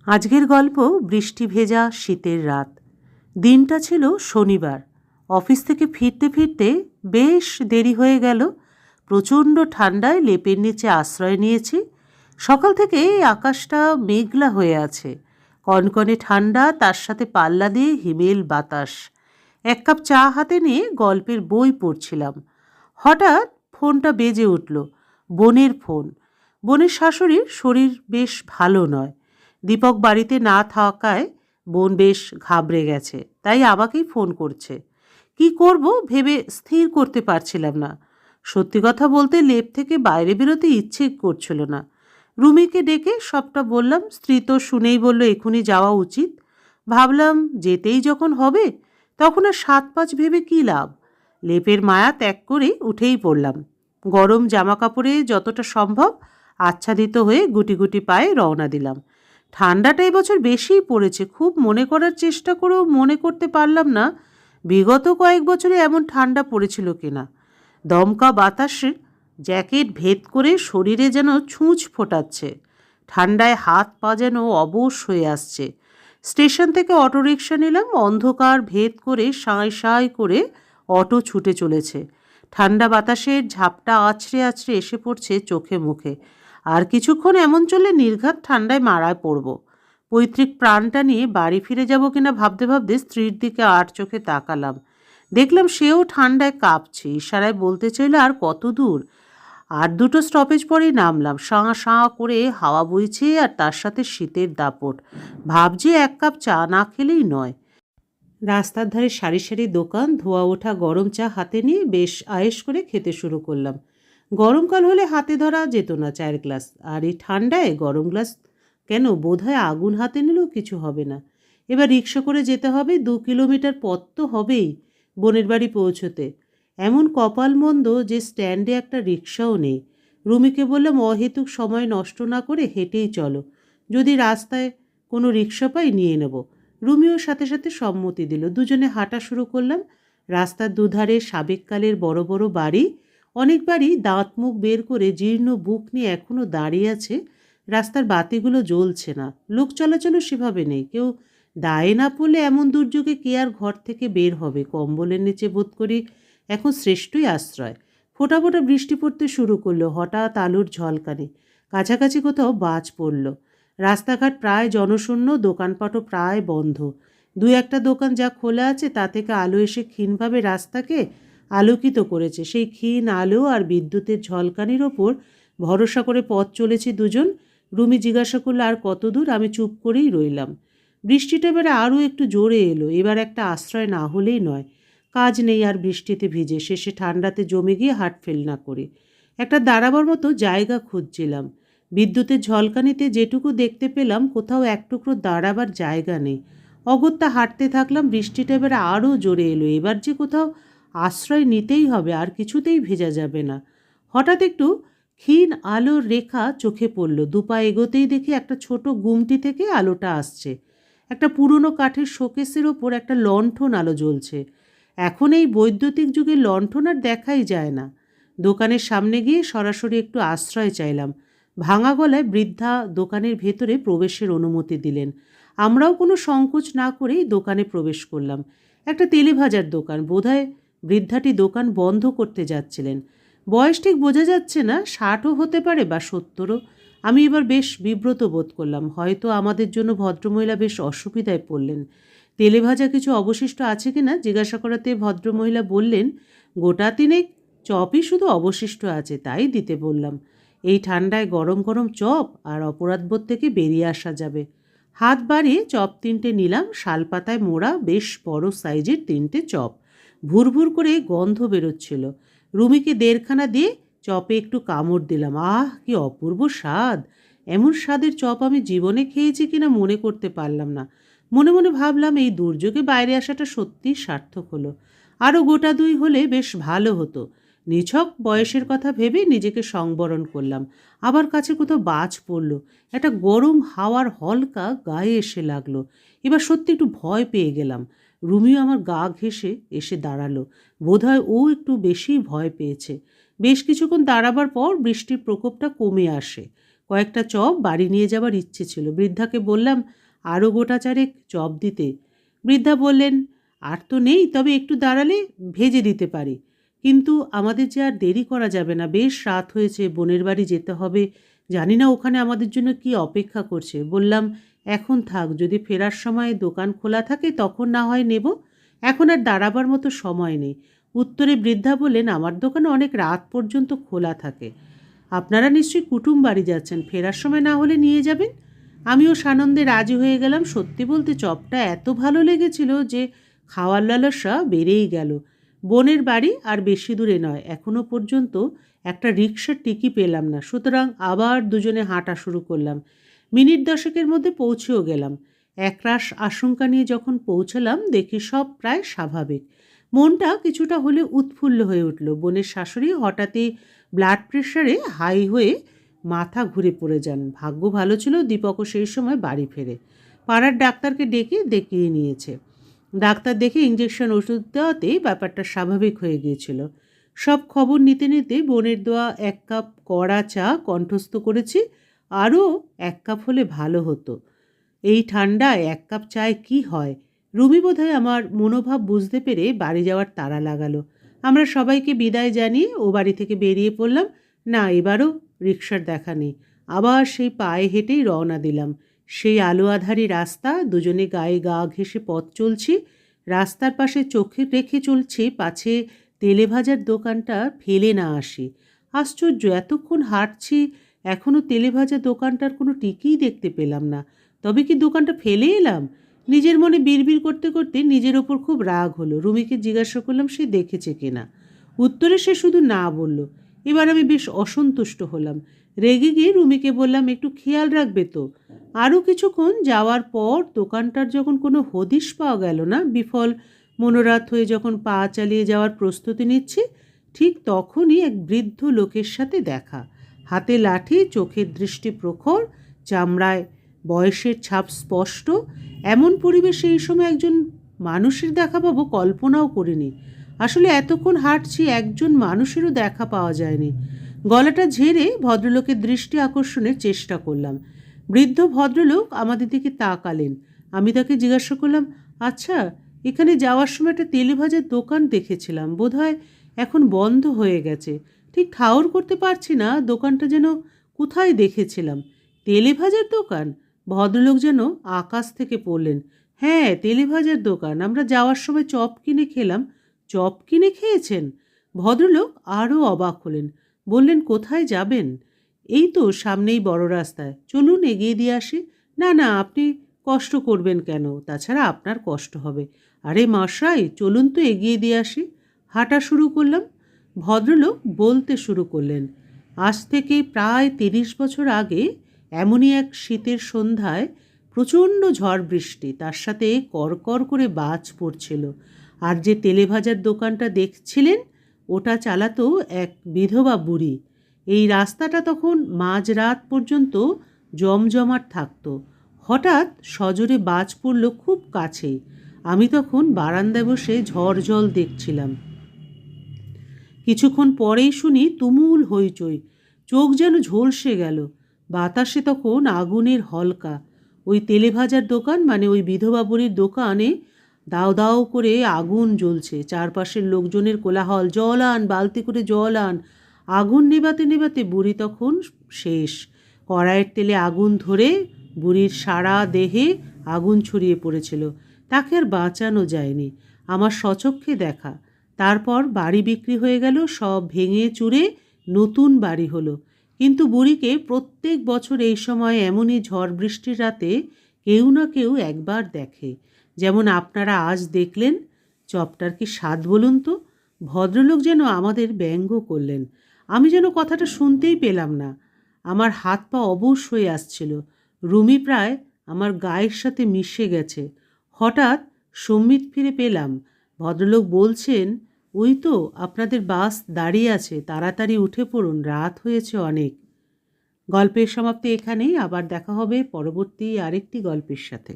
আজকের গল্প বৃষ্টি ভেজা শীতের রাত। দিনটা ছিল শনিবার। অফিস থেকে ফিরতে ফিরতে বেশ দেরি হয়ে গেল। প্রচণ্ড ঠান্ডায় লেপের নিচে আশ্রয় নিয়েছি। সকাল থেকে আকাশটা মেঘলা হয়ে আছে। কনকনে ঠান্ডা, তার সাথে পাল্লা দিয়ে হিমেল বাতাস। এক কাপ চা হাতে নিয়ে গল্পের বই পড়ছিলাম। হঠাৎ ফোনটা বেজে উঠল। বোনের ফোন। বোনের শাশুড়ির শরীর বেশ ভালো নয়। দীপক বাড়িতে না থাকায় বোন বেশ ঘাবড়ে গেছে, তাই আমাকেই ফোন করছে। কি করব ভেবে স্থির করতে পারছিলাম না। সত্যি কথা বলতে লেপ থেকে বাইরে বেরোতে ইচ্ছে করছিল না। রুমিকে ডেকে সবটা বললাম। স্ত্রী তো শুনেই বলল এখনই যাওয়া উচিত। ভাবলাম যেতেই যখন হবে তখন আর ৭-৫ ভেবে কী লাভ। লেপের মায়া ত্যাগ করে উঠেই পড়লাম। গরম জামা কাপড়ে যতটা সম্ভব আচ্ছাদিত হয়ে গুটি গুটি পায়ে রওনা দিলাম। ঠান্ডাটা এবছর বেশিই পড়েছে। খুব মনে করার চেষ্টা করেও মনে করতে পারলাম না বিগত কয়েক বছরে এমন ঠান্ডা পড়েছিল কিনা। দমকা বাতাসে জ্যাকেট ভেদ করে শরীরে যেন ছুঁচ ফোটাচ্ছে। ঠান্ডায় হাত পা যেন অবশ হয়ে আসছে। স্টেশন থেকে অটোরিকশা নিলাম। অন্ধকার ভেদ করে সাঁয় সাঁয় করে অটো ছুটে চলেছে। ঠান্ডা বাতাসের ঝাপটা আছড়ে আছড়ে এসে পড়ছে চোখে মুখে। আর কিছুক্ষণ এমন চললে নির্ঘাত ঠান্ডায় মারায় পড়ব। পৈতৃক প্রাণটা নিয়ে বাড়ি ফিরে যাব কিনা ভাবতে ভাবতে স্ত্রীর দিকে আর চোখে তাকালাম। দেখলাম সেও ঠান্ডায় কাঁপছে। ইশারায় বলতে চাইলে আর কত দূর। আর দুটো স্টপেজ পরেই নামলাম। সাঁ সাঁ করে হাওয়া বইছে আর তার সাথে শীতের দাপট। ভাবছি এক কাপ চা না খেলেই নয়। রাস্তার ধারে সারি সারি দোকান, ধোয়া ওঠা গরম চা হাতে নিয়ে বেশ আয়েশ করে খেতে শুরু করলাম। গরমকাল হলে হাতে ধরা যেত না চায়ের গ্লাস, আর এই ঠান্ডায় গরম গ্লাস কেন, বোধহয় আগুন হাতে নিলেও কিছু হবে না। এবার রিক্সা করে যেতে হবে। 2 কিলোমিটার পথ তো হবেই বোনের বাড়ি পৌঁছতে। এমন কপাল মন্দ যে স্ট্যান্ডে একটা রিক্সাও নেই। রুমিকে বললাম অহেতুক সময় নষ্ট না করে হেঁটেই চলো, যদি রাস্তায় কোনো রিক্সা পাই নিয়ে নেব। রুমিও সাথে সাথে সম্মতি দিল। দুজনে হাঁটা শুরু করলাম। রাস্তার দুধারে সাবেককালের বড় বড় বাড়ি। অনেক বাড়ি দাঁত মুখ বের করে জীর্ণ বুক নিয়ে এখনও দাঁড়িয়ে আছে। রাস্তার বাতিগুলো জ্বলছে না। লোক চলাচলও সেভাবে নেই। কেউ দায়ে না পড়লে এমন দুর্যোগে কে আর ঘর থেকে বের হবে। কম্বলের নিচে বোধ করি এখন শ্রেষ্ঠই আশ্রয়। ফোঁটা ফোঁটা বৃষ্টি পড়তে শুরু করলো। হঠাৎ আলোর ঝলকানি। কাছাকাছি কোথাও বাজ পড়ল। রাস্তাঘাট প্রায় জনশূন্য, দোকানপাটও প্রায় বন্ধ। 2-1টা দোকান যা খোলা আছে তা থেকে আলো এসে ক্ষীণভাবে রাস্তাকে আলোকিত করেছে। সেই ক্ষীণ আলো আর বিদ্যুতের ঝলকানির ওপর ভরসা করে পথ চলেছে দুজন। রুমি জিজ্ঞাসা করলো আর কত দূর। আমি চুপ করেই রইলাম। বৃষ্টিটা এবারে আরও একটু জোরে এলো। এবার একটা আশ্রয় না হলেই নয়। কাজ নেই আর বৃষ্টিতে ভিজে, শেষে ঠান্ডাতে জমে গিয়ে হাট ফেল না করে একটা দাঁড়াবার মতো জায়গা খুঁজছিলাম। বিদ্যুতের ঝলকানিতে যেটুকু দেখতে পেলাম কোথাও এক টুকরো দাঁড়াবার জায়গা নেই। অগত্যা হাঁটতে থাকলাম। বৃষ্টিটা এবার আরও জোরে এলো। এবার যে কোথাও আশ্রয় নিতেই হবে, আর কিছুতেই ভেজা যাবে না। হঠাৎ একটু ক্ষীণ আলোর রেখা চোখে পড়ল। দুপা এগোতেই দেখি একটা ছোট গুমটি থেকে আলোটা আসছে। একটা পুরনো কাঠের শোকেসের ওপর একটা লণ্ঠন আলো জ্বলছে। এখন এই বৈদ্যুতিক যুগে লণ্ঠন আর দেখাই যায় না। দোকানের সামনে গিয়ে সরাসরি একটু আশ্রয় চাইলাম। ভাঙা গলায় বৃদ্ধা দোকানের ভেতরে প্রবেশের অনুমতি দিলেন। আমরাও কোনো সংকোচ না করেই দোকানে প্রবেশ করলাম। একটা তেলে ভাজার দোকান। বোধহয় বৃদ্ধাটি দোকান বন্ধ করতে যাচ্ছিলেন। বয়স ঠিক বোঝা যাচ্ছে না, 60ও হতে পারে বা 70ও। আমি এবার বেশ বিব্রত বোধ করলাম। হয়তো আমাদের জন্য ভদ্রমহিলা বেশ অসুবিধায় পড়লেন। তেলে ভাজা কিছু অবশিষ্ট আছে কিনা জিজ্ঞাসা করাতে ভদ্রমহিলা বললেন গোটা 3 চপই শুধু অবশিষ্ট আছে, তাই দিতে বললাম। এই ঠান্ডায় গরম গরম চপ আর অপরাধবোধ থেকে বেরিয়ে আসা যাবে। হাত বাড়িয়ে চপ 3টে নিলাম। শালপাতায় মোড়া বেশ বড় সাইজের 3টে চপ। ভুরভুর করে গন্ধ বেরোচ্ছিল। রুমিকে 1.5খানা দিয়ে চপে একটু কামড় দিলাম। আহ, কি অপূর্ব স্বাদ! এমন স্বাদের চপ আমি জীবনে খেয়েছি কিনা মনে করতে পারলাম না। মনে মনে ভাবলাম এই দুর্যোগে বাইরে আসাটা সত্যিই সার্থক হলো। আরও গোটা 2 হলে বেশ ভালো হতো। নিছক বয়সের কথা ভেবে নিজেকে সংবরণ করলাম। আবার কাছে কোথাও বাজ পড়ল। একটা গরম হাওয়ার হলকা গায়ে এসে লাগলো। এবার সত্যি একটু ভয় পেয়ে গেলাম। রুমিও আমার গা ঘেঁষে এসে দাঁড়ালো। বোধহয় ও একটু বেশি ভয় পেয়েছে। বেশ কিছুক্ষণ দাঁড়াবার পর বৃষ্টির প্রকোপটা কমে আসে। কয়েকটা চপ বাড়ি নিয়ে যাবার ইচ্ছে ছিল। বৃদ্ধাকে বললাম আরও গোটা চারেক চপ দিতে। বৃদ্ধা বললেন, আর তো নেই, তবে একটু দাঁড়ালে ভেজে দিতে পারি। কিন্তু আমাদের যে আর দেরি করা যাবে না, বেশ রাত হয়েছে, বোনের বাড়ি যেতে হবে, জানি না ওখানে আমাদের জন্য কি অপেক্ষা করছে। বললাম, এখন থাক, যদি ফেরার সময় দোকান খোলা থাকে তখন না হয় নেব, এখন আর দাঁড়াবার মতো সময় নেই। উত্তরে বৃদ্ধা বললেন, আমার দোকান অনেক রাত পর্যন্ত খোলা থাকে। আপনারা নিশ্চয়ই কুটুম বাড়ি যাচ্ছেন, ফেরার সময় না হলে নিয়ে যাবেন। আমিও সানন্দে রাজি হয়ে গেলাম। সত্যি বলতে চপটা এত ভালো লেগেছিল যে খাওয়ার লালসা বেড়েই গেল। বোনের বাড়ি আর বেশি দূরে নয়, এখনও পর্যন্ত একটা রিকশার টিকি পেলাম না, সুতরাং আবার দুজনে হাঁটা শুরু করলাম। মিনিট 10-এর মধ্যে পৌঁছেও গেলাম। একরাশ আশঙ্কা নিয়ে যখন পৌঁছলাম, দেখি সব প্রায় স্বাভাবিক। মনটা কিছুটা হলে উৎফুল্ল হয়ে উঠল। বোনের শাশুড়ি হঠাৎই ব্লাড প্রেশারে হাই হয়ে মাথা ঘুরে পড়ে যান। ভাগ্য ভালো ছিল দীপকও সেই সময় বাড়ি ফেরে। পাড়ার ডাক্তারকে ডেকে দেখিয়ে নিয়েছে। ডাক্তার দেখে ইঞ্জেকশন ওষুধ দেওয়াতে ব্যাপারটা স্বাভাবিক হয়ে গিয়েছিল। সব খবর নিতে নিতে বোনের দেওয়া 1 কাপ কড়া চা কণ্ঠস্থ করেছি। আরও 1 কাপ হলে ভালো হতো। এই ঠান্ডায় 1 কাপ চায় কি হয়। রুমি বোধহয় আমার মনোভাব বুঝতে পেরে বাড়ি যাওয়ার তাড়া লাগালো। আমরা সবাইকে বিদায় জানিয়ে ও বাড়ি থেকে বেরিয়ে পড়লাম। না, এবারও রিকশার দেখা নেই। আবার সেই পায়ে হেঁটেই রওনা দিলাম। সেই আলো আধারি রাস্তা, দুজনে গায়ে গা ঘেঁষে পথ চলছি। রাস্তার পাশে চোখে রেখে চলছি পাছে তেলে ভাজার দোকানটা ফেলে না আসি। আশ্চর্য, এতক্ষণ হাঁটছি, এখনও তেলে ভাজা দোকানটার কোনো টিকিই দেখতে পেলাম না। তবে কি দোকানটা ফেলে এলাম? নিজের মনে বিড়বিড় করতে করতে নিজের ওপর খুব রাগ হলো। রুমিকে জিজ্ঞাসা করলাম সে দেখেছে কিনা। উত্তরে সে শুধু না বলল। এবার আমি বেশ অসন্তুষ্ট হলাম। রেগে গিয়ে রুমিকে বললাম, একটু খেয়াল রাখবে তো। আরও কিছুক্ষণ যাওয়ার পর দোকানটার যখন কোনো হদিশ পাওয়া গেল না, বিফল মনোরাত হয়ে যখন পা চালিয়ে যাওয়ার প্রস্তুতি নিচ্ছি, ঠিক তখনই এক বৃদ্ধ লোকের সাথে দেখা। হাতে লাঠি, চোখের দৃষ্টি প্রখর, চামড়ায় বয়সের ছাপ স্পষ্ট। এমন পরিবেশে এই সময় একজন মানুষের দেখা পাবো কল্পনাও করিনি। আসলে এতক্ষণ হাঁটছি, একজন মানুষেরও দেখা পাওয়া যায়নি। গলাটা ঝেড়ে ভদ্রলোকের দৃষ্টি আকর্ষণের চেষ্টা করলাম। বৃদ্ধ ভদ্রলোক আমাদের দিকে তাকালেন। আমি তাকে জিজ্ঞাসা করলাম, আচ্ছা, এখানে যাওয়ার সময় একটা তেলে ভাজার দোকান দেখেছিলাম, বোধহয় এখন বন্ধ হয়ে গেছে। ঠিক ঠাউর করতে পারছি না দোকানটা যেন কোথায় দেখেছিলাম। তেলে ভাজার দোকান? ভদ্রলোক যেন আকাশ থেকে পড়লেন। হ্যাঁ, তেলে ভাজার দোকান। আমরা যাওয়ার সময় চপ কিনে খেলাম। চপ কিনে খেয়েছেন? ভদ্রলোক আরও অবাক হলেন। বললেন, কোথায় যাবেন? এই তো সামনেই বড় রাস্তায়, চলুন এগিয়ে দিয়ে আসি। না না, আপনি কষ্ট করবেন কেন? তাছাড়া আপনার কষ্ট হবে। আরে মশাই, চলুন তো এগিয়ে দিয়ে আসি। হাঁটা শুরু করলাম। ভদ্রলোক বলতে শুরু করলেন, আজ থেকে প্রায় 30 বছর আগে এমনই এক শীতের সন্ধ্যায় প্রচণ্ড ঝড় বৃষ্টি, তার সাথে করকর করে বাজ পড়ছিল। আর যে তেলে ভাজার দোকানটা দেখছিলেন, ওটা চালাতো এক বিধবা বুড়ি। এই রাস্তাটা তখন মাঝরাত পর্যন্ত জমজমাট থাকত। হঠাৎ সজোরে বাজ পড়ল খুব কাছেই। আমি তখন বারান্দায় বসে ঝড় জল দেখছিলাম। কিছুক্ষণ পরেই শুনি তুমুল হইচই। চোখ যেন ঝলসে গেল। বাতাসে তখন আগুনের হলকা। ওই তেলে ভাজার দোকান, মানে ওই বিধবা বুড়ির দোকানে দাও দাও করে আগুন জ্বলছে। চারপাশের লোকজনের কোলাহল, জল আন, বালতি করে জল আন। আগুন নেভাতে নেভাতে বুড়ি তখন শেষ। কড়াইয়ের তেলে আগুন ধরে বুড়ির সারা দেহে আগুন ছড়িয়ে পড়েছিল। তাকে আর বাঁচানো যায়নি, আমার স্বচক্ষে দেখা। তারপর বাড়ি বিক্রি হয়ে গেল, সব ভেঙে চুরে নতুন বাড়ি হলো। কিন্তু বুড়িকে প্রত্যেক বছর এই সময় এমনই ঝড় বৃষ্টির রাতে কেউ না কেউ একবার দেখে, যেমন আপনারা আজ দেখলেন। চপটার কি স্বাদ বলুন তো? ভদ্রলোক যেন আমাদের ব্যঙ্গ করলেন। আমি যেন কথাটা শুনতেই পেলাম না। আমার হাত পা অবশ হয়ে আসছিল। রুমি প্রায় আমার গায়ের সাথে মিশে গেছে। হঠাৎ সম্বিত ফিরে পেলাম। ভদ্রলোক বলছেন, ওই তো আপনাদের বাস দাঁড়িয়ে আছে, তাড়াতাড়ি উঠে পড়ুন, রাত হয়েছে অনেক। গল্পের সমাপ্তি এখানেই। আবার দেখা হবে পরবর্তী আরেকটি গল্পের সাথে।